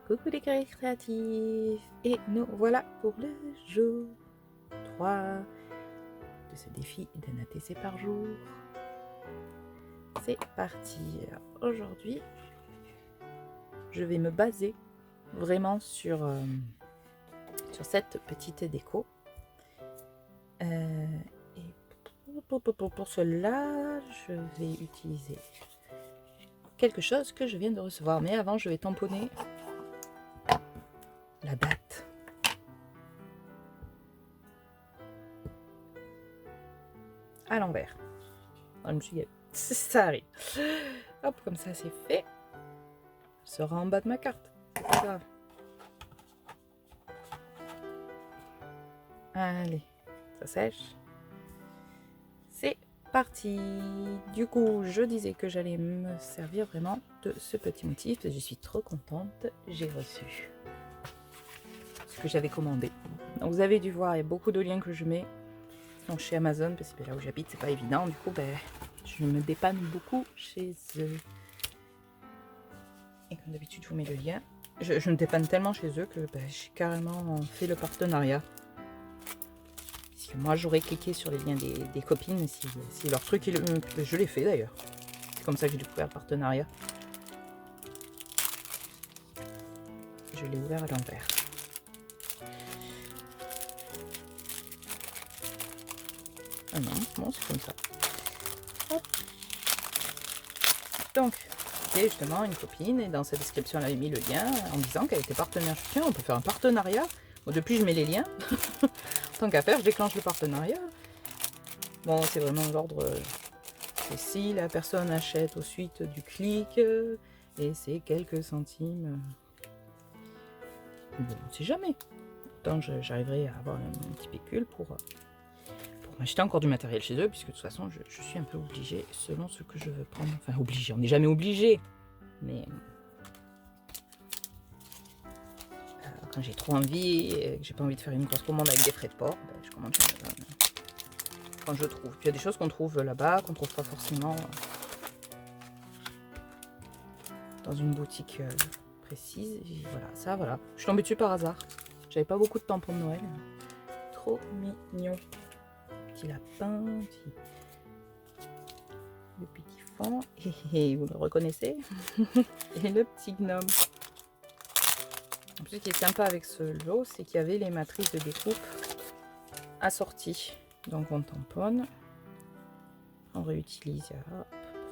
Coucou les créatifs. Et nous voilà pour le jour 3 de ce défi d'un ATC par jour. C'est parti. Aujourd'hui, je vais me baser vraiment sur cette petite déco. Et pour cela, je vais utiliser quelque chose que je viens de recevoir. Mais avant, je vais tamponner la date. À l'envers. Je me suis dit, ça arrive. Hop, comme ça c'est fait. Elle sera en bas de ma carte. C'est pas grave. Allez, ça sèche. C'est parti. Du coup, je disais que j'allais me servir vraiment de ce petit motif. Je suis trop contente. J'ai reçu ce que j'avais commandé. Donc vous avez dû voir, il y a beaucoup de liens que je mets. Donc chez Amazon, parce que là où j'habite, c'est pas évident. Du coup, je me dépanne beaucoup chez eux. Et comme d'habitude, je vous mets le lien. Je me dépanne tellement chez eux que j'ai carrément fait le partenariat. Parce que moi, j'aurais cliqué sur les liens des copines si leur truc, je l'ai fait d'ailleurs. C'est comme ça que j'ai découvert le partenariat. Je l'ai ouvert à l'envers. Ah non, bon, c'est comme ça. Hop. Donc, c'était justement une copine et dans sa description, elle avait mis le lien en disant qu'elle était partenaire. Je dis, tiens, on peut faire un partenariat. Bon, depuis, je mets les liens. Tant qu'à faire, je déclenche le partenariat. Bon, c'est vraiment l'ordre. Et si la personne achète au suite du clic, et c'est quelques centimes. Bon, on ne sait jamais. Tant j'arriverai à avoir un petit pécule pour m'acheter encore du matériel chez eux, puisque de toute façon, je suis un peu obligée selon ce que je veux prendre. Enfin, obligée, on n'est jamais obligé. Mais quand j'ai trop envie et que j'ai pas envie de faire une grosse commande avec des frais de port, je commande sur Amazon. Quand je trouve. Puis il y a des choses qu'on trouve là-bas, qu'on trouve pas forcément dans une boutique précise. Et voilà, ça, voilà. Je suis tombée dessus par hasard. J'avais pas beaucoup de temps pour Noël. Trop mignon. Petit lapin, le petit fond. Et vous le reconnaissez. Et le petit gnome. En plus, ce qui est sympa avec ce lot, c'est qu'il y avait les matrices de découpe assorties. Donc on tamponne, on réutilise pour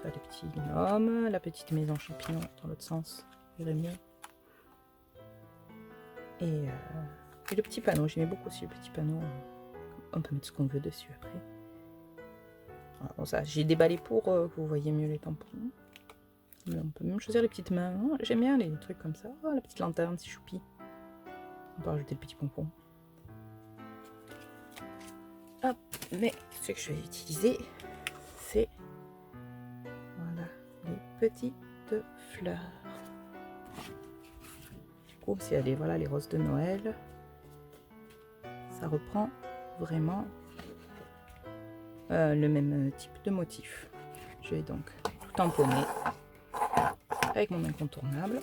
faire les petits gnomes, la petite maison champignon dans l'autre sens, irait mieux. Et le petit panneau, j'aimais beaucoup aussi le petit panneau. On peut mettre ce qu'on veut dessus après. Voilà, bon, ça, j'ai déballé pour que vous voyez mieux les tampons. Mais on peut même choisir les petites mains. Oh, j'aime bien les trucs comme ça. Oh, la petite lanterne, c'est choupi. On peut rajouter le petit pompon. Hop, mais ce que je vais utiliser, c'est voilà, les petites fleurs. Du coup, c'est les roses de Noël. Ça reprend vraiment le même type de motif. Je vais donc tout tamponner avec mon incontournable.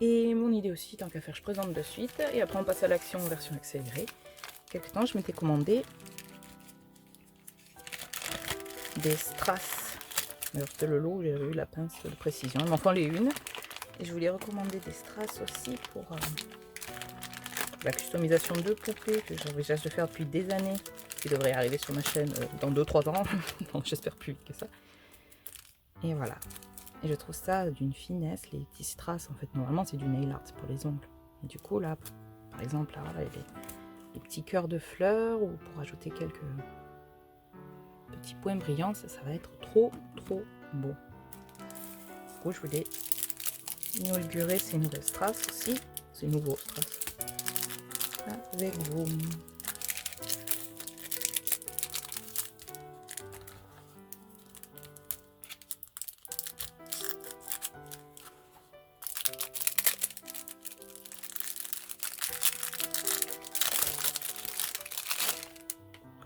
Et mon idée aussi, tant qu'à faire, je présente de suite. Et après, on passe à l'action en version accélérée. Quelque temps, je m'étais commandé des strass. Alors, c'était le lot où j'avais eu la pince de précision. Il m'en fallait une. Et je voulais recommander des strass aussi pour la customisation de poupées que j'envisage de faire depuis des années. Qui devrait arriver sur ma chaîne dans 2-3 ans. Donc, j'espère plus vite que ça. Et voilà. Et je trouve ça d'une finesse, les petits strass. En fait, normalement, c'est du nail art pour les ongles. Et du coup, là, par exemple, là, voilà, les petits cœurs de fleurs, ou pour ajouter quelques petits points brillants, ça va être trop, trop beau. Du coup, je voulais inaugurer ces nouvelles strass aussi, ces nouveaux strass, avec vous.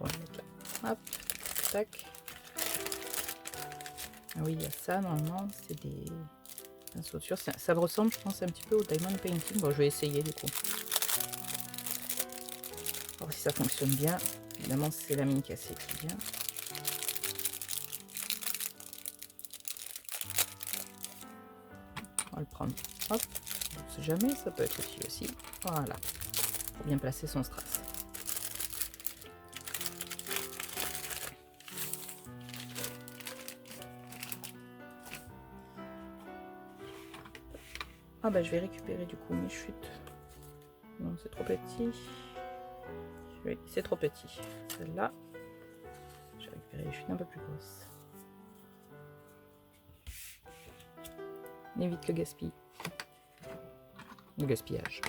On va mettre là. Hop, tac. Ah oui, il y a ça, normalement, c'est des pinceau de sur. Ça me ressemble, je pense, un petit peu au diamond painting. Bon, je vais essayer du coup. Voir si ça fonctionne bien. Évidemment, c'est la mine cassée qui vient. On va le prendre. Hop, on ne sait jamais, ça peut être utile aussi. Voilà, pour bien placer son strass. Ah bah je vais récupérer du coup mes chutes. Non, c'est trop petit. Oui, c'est trop petit. Celle-là, je vais récupérer les chutes un peu plus grosses. On évite le gaspillage. Le gaspillage.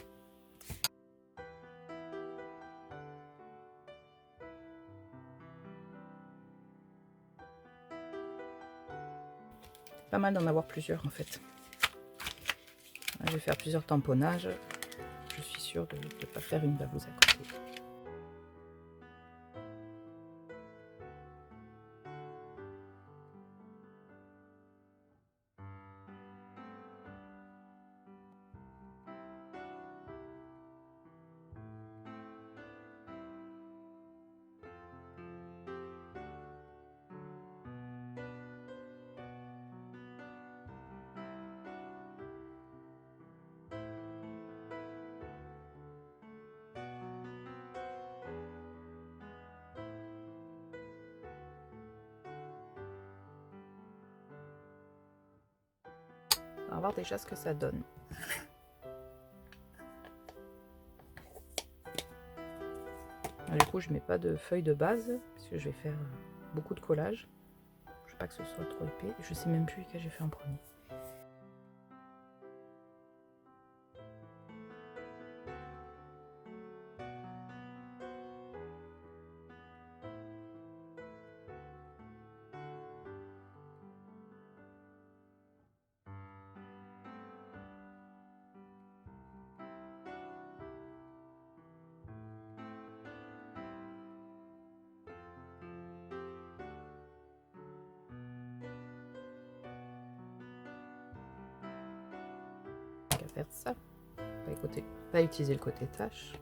Pas mal d'en avoir plusieurs en fait. Je vais faire plusieurs tamponnages. Je suis sûre de ne pas faire une bavouse à côté. On va voir déjà ce que ça donne. Du coup, je mets pas de feuille de base parce que je vais faire beaucoup de collage. Je veux pas que ce soit trop épais. Je sais même plus lequel j'ai fait en premier. Faire ça, pas utiliser le côté tache.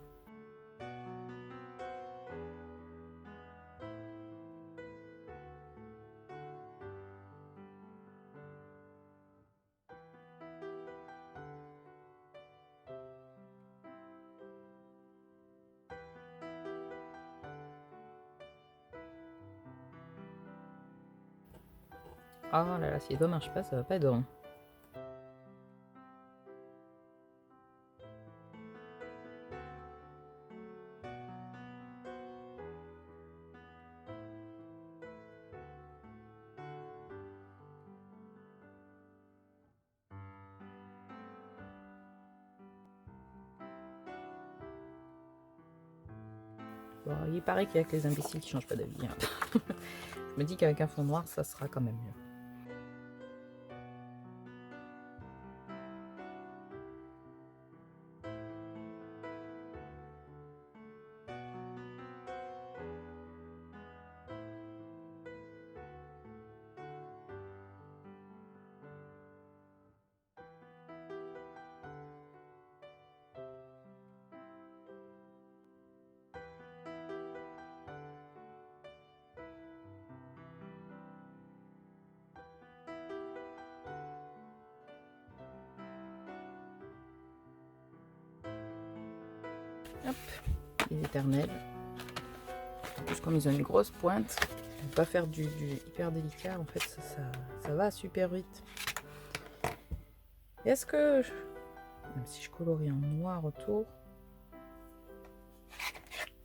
Ah là là, si les doigts marchent pas, ça va pas être rond. Bon, il paraît qu'il y a que les imbéciles qui changent pas d'avis. Hein. Je me dis qu'avec un fond noir, ça sera quand même mieux. Hop, les éternels. En plus, comme ils ont une grosse pointe, on peut pas faire du hyper délicat. En fait, ça va super vite. Est-ce que, même si je colorie en noir autour,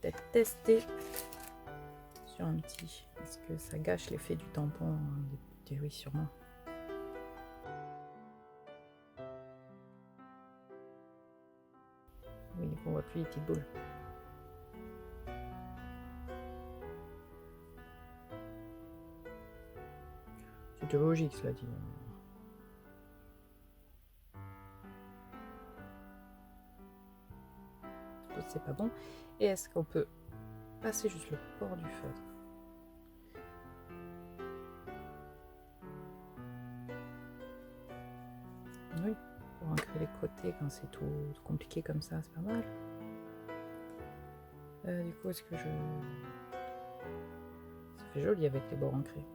peut-être tester sur un petit. Est-ce que ça gâche l'effet du tampon? Oui, sûrement. Oui, on voit plus les petites boules. C'était logique, cela dit. C'est pas bon. Et est-ce qu'on peut passer juste le bord du feutre? Oui, pour ancrer les côtés quand c'est tout compliqué comme ça, c'est pas mal. Du coup, est-ce que je... Ça fait joli avec les bords ancrés.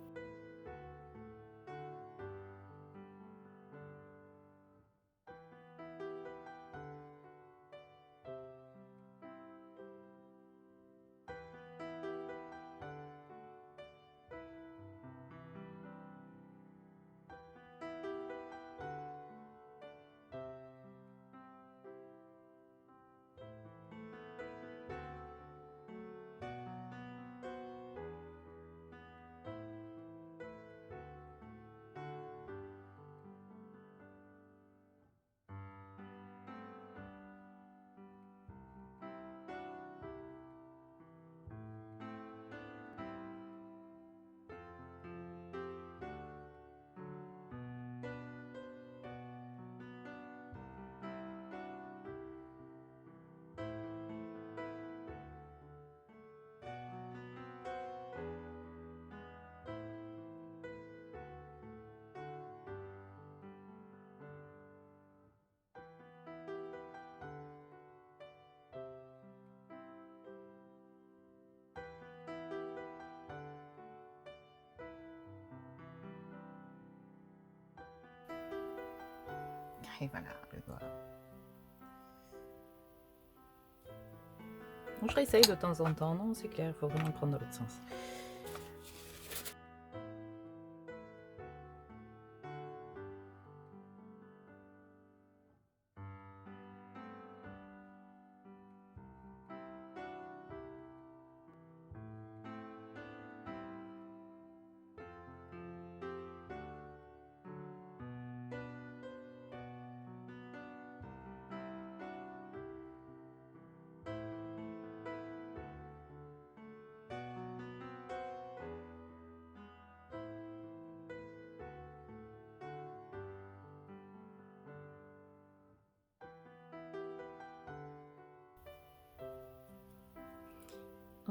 Et voilà, le doigt. Bon, je réessaye de temps en temps, non, c'est clair, il faut vraiment prendre dans l'autre sens.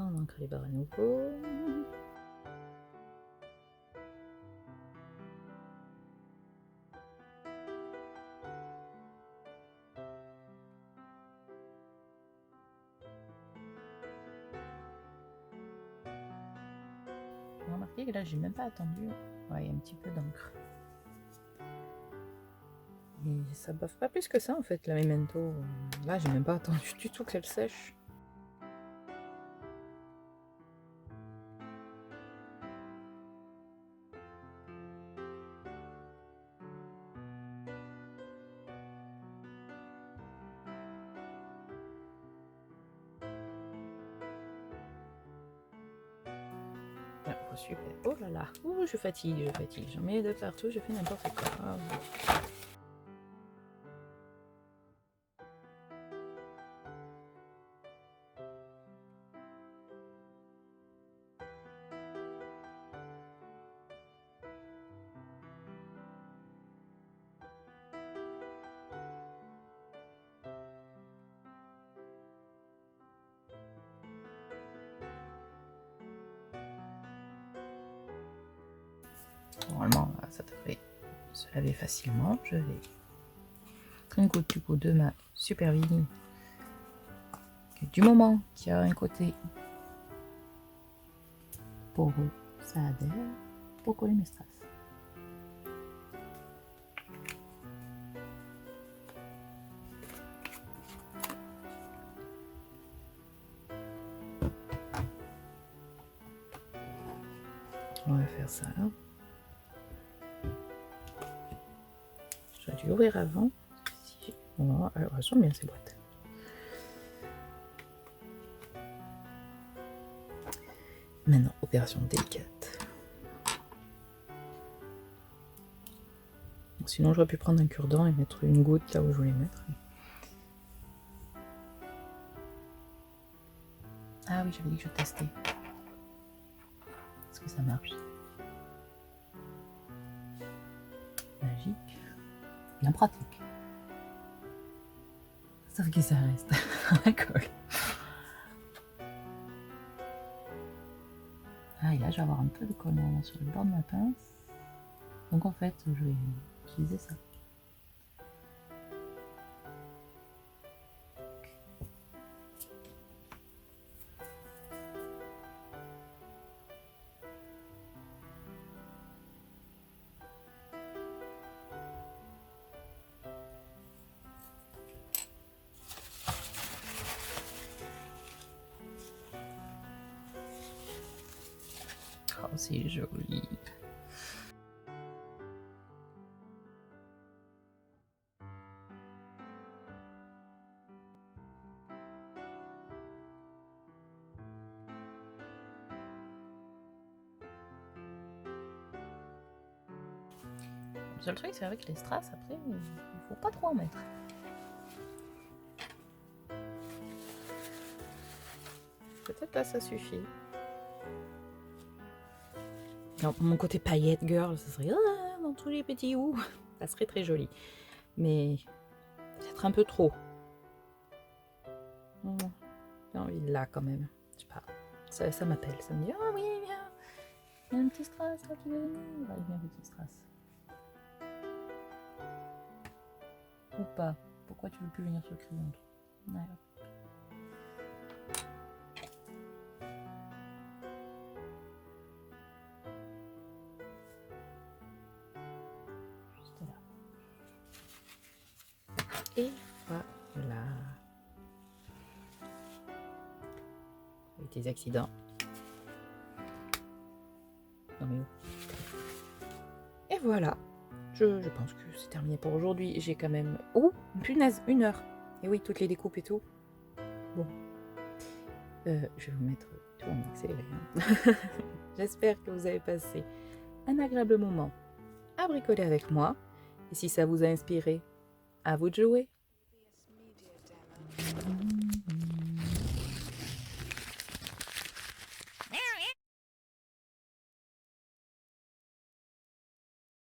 On ancre les barres à nouveau. Vous remarquez que là, j'ai même pas attendu. Ouais, il y a un petit peu d'encre. Et ça baffe pas plus que ça en fait, la Memento. Là, j'ai même pas attendu du tout qu'elle sèche. Ah, oh, super. Oh là là. Oh, je fatigue. J'en mets de partout, je fais n'importe quoi. Oh. Normalement, ça devrait se laver facilement. Je vais un coup du coup de ma super vinyle. Du moment qu'il y a un côté poreux, ça adhère pour coller mes strass. On va faire ça là. J'aurais dû l'ouvrir avant. Bon, alors elles sont bien ces boîtes. Maintenant, opération délicate. Bon, sinon, j'aurais pu prendre un cure-dent et mettre une goutte là où je voulais mettre. Ah oui, j'avais dit que je testais. Est-ce que ça marche? Magique. Bien pratique. Sauf que ça reste à colle. Ah, et là, je vais avoir un peu de collant sur le bord de ma pince. Donc en fait, je vais utiliser ça. c'est joli. Le seul truc, c'est avec les strass, après, il faut pas trop en mettre. Peut-être là, ça suffit. Non, mon côté paillette girl, ça serait dans tous les petits houts. Ça serait très joli. Mais peut-être un peu trop. J'ai envie de là quand même. Je sais pas. Ça m'appelle. Ça me dit ah oui, viens. Il y a un petit strass là qui veut venir. Allez, viens, petit strass. Ou pas. Pourquoi tu veux plus venir sur le crayon? Voilà. Juste là. Et voilà. Avec des accidents. Non mais où? Et voilà. Je pense que c'est terminé pour aujourd'hui. J'ai quand même... Oh, punaise, 1 heure. Et oui, toutes les découpes et tout. Bon. Je vais vous mettre tout en accéléré. Hein. J'espère que vous avez passé un agréable moment à bricoler avec moi. Et si ça vous a inspiré, à vous de jouer.